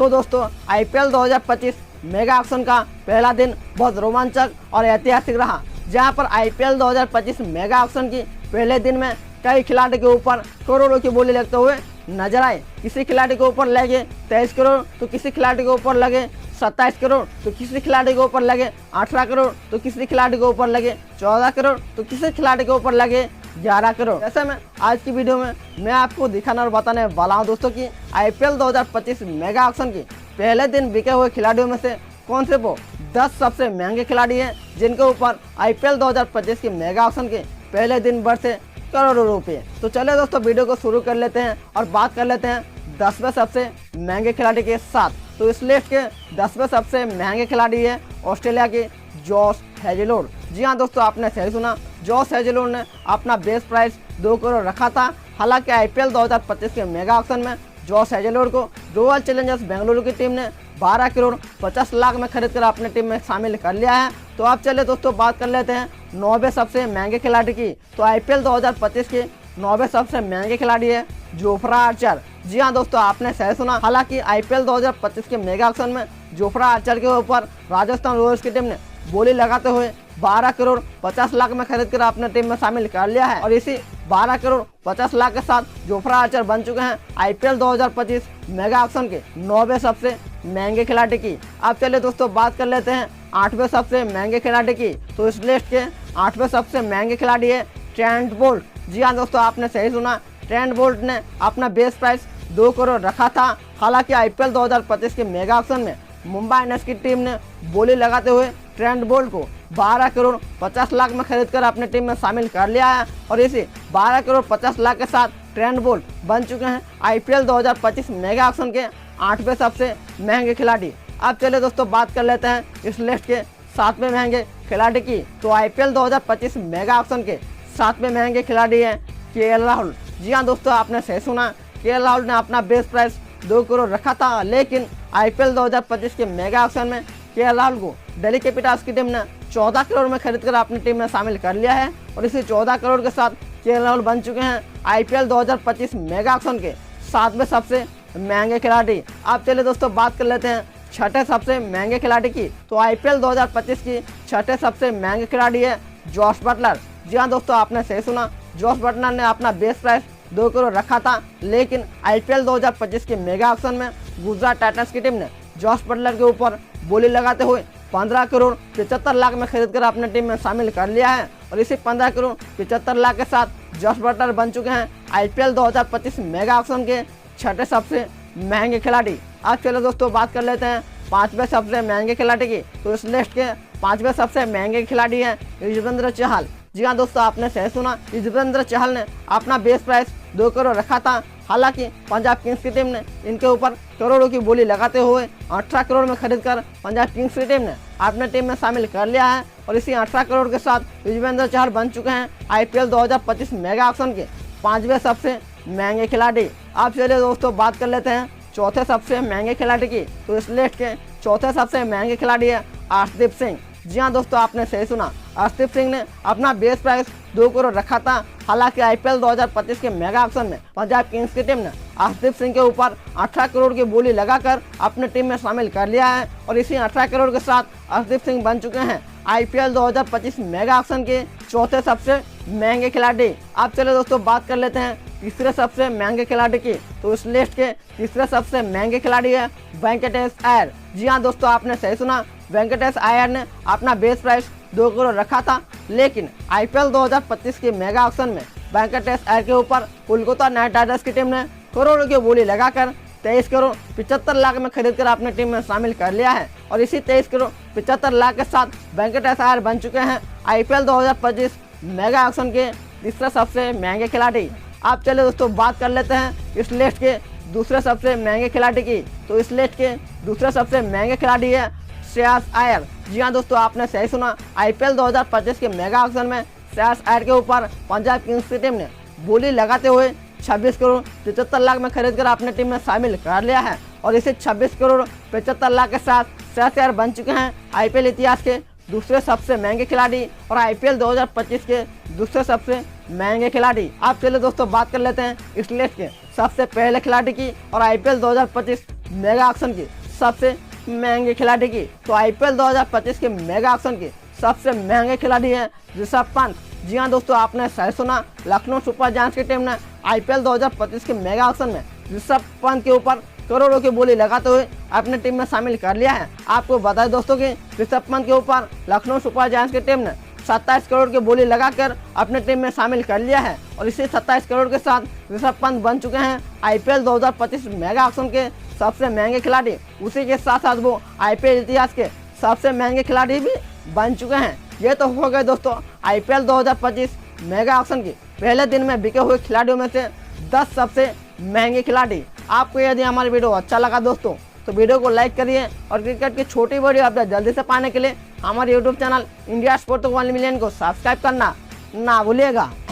तो दोस्तों IPL 2025 mega auction का पहला दिन बहुत रोमांचक और ऐतिहासिक रहा, जहां पर आईपीएल 2025 मेगा ऑक्शन की पहले दिन में कई खिलाड़ी के ऊपर करोड़ों की बोली लगते हुए नजर आए। किसी खिलाड़ी के ऊपर लगे 23 करोड़ तो किसी खिलाड़ी के ऊपर लगे 27 करोड़ तो किसी खिलाड़ी के ऊपर लगे 18 करोड़ तो किसी खिलाड़ी के ऊपर लगे 14 करोड़ तो किसी खिलाड़ी के ऊपर लगे 11 करोड़। ऐसे में आज की वीडियो में मैं आपको दिखाने और बताने वाला हूं दोस्तों कि आईपीएल 2025 मेगा ऑक्शन की पहले दिन बिके हुए खिलाड़ियों में से कौन से वो 10 सबसे महंगे खिलाड़ी हैं जिनके ऊपर आईपीएल 2025 की मेगा ऑक्शन के पहले दिन बढ़े करोड़ों रुपए। तो चले दोस्तों वीडियो को शुरू कर लेते हैं और बात कर लेते हैं 10वें सबसे महंगे खिलाड़ी के साथ। तो इस लिस्ट के 10वें सबसे महंगे खिलाड़ी है ऑस्ट्रेलिया के जॉश हेजलवुड। जी हाँ दोस्तों, आपने सही सुना, जॉश हेजलवुड ने अपना बेस प्राइस 2 करोड़ रखा था। हालांकि आईपीएल 2025 के मेगा ऑक्शन में जॉश हेजलवुड को रॉयल चैलेंजर्स बेंगलुरु की टीम ने 12 करोड़ 50 लाख में खरीद कर अपने टीम में शामिल कर लिया है। तो आप चले दोस्तों बात कर लेते हैं 9वें सबसे महंगे खिलाड़ी की। तो आईपीएल 2025 के 9वें सबसे महंगे खिलाड़ी है जोफ्रा आर्चर। जी हाँ दोस्तों, आपने सही सुना। हालांकि आईपीएल 2025 के मेगा ऑक्शन में जोफ्रा आर्चर के ऊपर राजस्थान रॉयल्स की टीम ने बोली लगाते हुए 12 करोड़ 50 लाख में खरीद कर अपने टीम में शामिल कर लिया है और इसी 12 करोड़ 50 लाख के साथ जोफ्रा आर्चर बन चुके हैं आईपीएल 2025 मेगा ऑक्शन के 9वें सबसे महंगे खिलाड़ी की। अब चलिए दोस्तों बात कर लेते हैं 8वें सबसे महंगे खिलाड़ी की। तो इस लिस्ट के 8वें सबसे महंगे खिलाड़ी है ट्रेंट बोल्ट। जी हाँ दोस्तों, आपने सही सुना, ट्रेंट बोल्ट ने अपना बेस प्राइस 2 करोड़ रखा था। हालांकि आईपीएल 2025 के मेगा ऑक्शन में मुंबई इंडियंस की टीम ने बोली लगाते हुए ट्रेंट बोल्ट को 12 करोड़ 50 लाख में खरीद कर अपने टीम में शामिल कर लिया है और इसी 12 करोड़ 50 लाख के साथ ट्रेंट बोल्ट बन चुके हैं आईपीएल 2025 मेगा ऑक्शन के 8वें सबसे महंगे खिलाड़ी। अब चलिए दोस्तों बात कर लेते हैं इस लिस्ट के 7वें महंगे खिलाड़ी की। तो आईपीएल 2025 मेगा ऑक्शन के 7वें महंगे खिलाड़ी हैं केएल राहुल। जी हाँ दोस्तों, आपने सही सुना, केएल राहुल ने अपना बेस प्राइस 2 करोड़ रखा था। लेकिन आईपीएल 2025 के मेगा ऑक्शन में केएल राहुल को दिल्ली कैपिटल्स की टीम ने 14 करोड़ में खरीद कर अपनी टीम में शामिल कर लिया है और इसी 14 करोड़ के साथ केएल राहुल बन चुके हैं आईपीएल 2025 मेगा ऑक्शन के 7वें सबसे महंगे खिलाड़ी। आप चलिए दोस्तों बात कर लेते हैं 6ठे सबसे महंगे खिलाड़ी की। तो आईपीएल 2025 की 6ठे सबसे महंगे खिलाड़ी है जॉस बटलर। जी हाँ दोस्तों, आपने सही सुना, जॉस बटलर ने अपना बेस प्राइस 2 करोड़ रखा था। लेकिन आईपीएल 2025 के मेगा ऑक्शन में गुजरात टाइटंस की टीम ने जॉस बटलर के ऊपर बोली लगाते हुए 15 करोड़ 75 लाख में खरीद कर अपने टीम में शामिल कर लिया है और इसी 15 करोड़ 75 लाख के साथ जॉस बटलर बन चुके हैं आईपीएल 2025 मेगा ऑक्शन के 6ठे सबसे महंगे खिलाड़ी। आज चलो दोस्तों बात कर लेते हैं 5वें सबसे महंगे खिलाड़ी की। तो इस लिस्ट के 5वें सबसे महंगे खिलाड़ी हैं युजवेंद्र चहल। जी हाँ दोस्तों, आपने सही सुना, युजवेंद्र चहल ने अपना बेस प्राइस 2 करोड़ रखा था। हालांकि पंजाब किंग्स की टीम ने इनके ऊपर करोड़ों की बोली लगाते हुए 18 करोड़ में खरीद कर पंजाब किंग्स की टीम ने अपने टीम में शामिल कर लिया है और इसी 18 करोड़ के साथ युजवेंद्र चहल बन चुके हैं आईपीएल 2025 मेगा ऑक्शन के 5वें सबसे महंगे खिलाड़ी। आप चलिए दोस्तों बात कर लेते हैं चौथे सबसे महंगे खिलाड़ी की। तो इस लिस्ट के चौथे सबसे महंगे खिलाड़ी है अर्शदीप सिंह। जी हाँ दोस्तों, आपने सही सुना, अर्शदीप सिंह ने अपना बेस प्राइस 2 करोड़ रखा था। हालांकि आईपीएल 2025 के मेगा ऑक्शन में पंजाब किंग्स की टीम ने अर्शदीप सिंह के ऊपर 18 करोड़ की बोली लगाकर अपने टीम में शामिल कर लिया है और इसी 18 करोड़ के साथ अर्शदीप सिंह बन चुके हैं आईपीएल 2025 मेगा ऑक्शन के चौथे सबसे महंगे खिलाड़ी। आप चले दोस्तों बात कर लेते हैं तीसरे सबसे महंगे खिलाड़ी की। तो इस लिस्ट के तीसरे सबसे महंगे खिलाड़ी है वेंकटेश अय्यर। जी हाँ दोस्तों, आपने सही सुना, वेंकटेश अय्यर ने अपना बेस प्राइस 2 करोड़ रखा था। लेकिन आईपीएल 2025 के मेगा ऑक्शन में वेंकटेश अय्यर के ऊपर कोलकाता नाइट राइडर्स की टीम ने करोड़ों की बोली लगाकर 23 करोड़ 75 लाख में खरीद कर अपने टीम में शामिल कर लिया है और इसी 23 करोड़ 75 लाख के साथ वेंकटेश अय्यर बन चुके हैं आईपीएल 2025 मेगा ऑक्शन के तीसरे सबसे महंगे खिलाड़ी। आप चले दोस्तों बात कर लेते हैं इस लिस्ट के दूसरे सबसे महंगे खिलाड़ी की। तो इस लिस्ट के दूसरे सबसे महंगे खिलाड़ी है श्रेयस अय्यर। जी हाँ दोस्तों, आपने सही सुना, आईपीएल 2025 के मेगा ऑक्शन में श्रेयस अय्यर के ऊपर पंजाब किंग्स की टीम ने बोली लगाते हुए 26 करोड़ 75 लाख में खरीद कर अपने टीम में शामिल कर लिया है और इसे 26 करोड़ 75 लाख के साथ श्रेयस अय्यर बन चुके हैं आईपीएल इतिहास के दूसरे सबसे महंगे खिलाड़ी और आईपीएल 2025 के दूसरे सबसे महंगे खिलाड़ी। आप चलिए दोस्तों बात कर लेते हैं इस लिस्ट के सबसे पहले खिलाड़ी की और आईपीएल 2025 मेगा ऑक्शन की सबसे महंगे खिलाड़ी की। तो आईपीएल 2025 के मेगा ऑक्शन के सबसे महंगे खिलाड़ी हैं ऋषभ पंत। जी हाँ दोस्तों, आपने सही सुना, लखनऊ सुपर जायंट्स की टीम ने आईपीएल 2025 के मेगा ऑक्शन में ऋषभ पंत के ऊपर करोड़ों की बोली लगाते हुए अपने टीम में शामिल कर लिया है। आपको बता दें दोस्तों कि ऋषभ पंत के ऊपर लखनऊ सुपर जायंट्स की टीम ने 27 करोड़ की बोली लगाकर अपने टीम में शामिल कर लिया है और इसी 27 करोड़ के साथ ऋषभ पंत बन चुके हैं आईपीएल 2025 मेगा ऑक्शन के सबसे महंगे खिलाड़ी। उसी के साथ साथ वो आईपीएल इतिहास के सबसे महंगे खिलाड़ी भी बन चुके हैं। ये तो हो गए दोस्तों आईपीएल 2025 मेगा ऑक्शन की पहले दिन में बिके हुए खिलाड़ियों में से 10 सबसे महंगे खिलाड़ी। आपको यदि हमारी वीडियो अच्छा लगा दोस्तों तो वीडियो को लाइक करिए और क्रिकेट की छोटी वीडियो अपडेट जल्दी से पाने के लिए हमारे YouTube channel India sports 1 million को सब्सक्राइब करना ना भूलिएगा।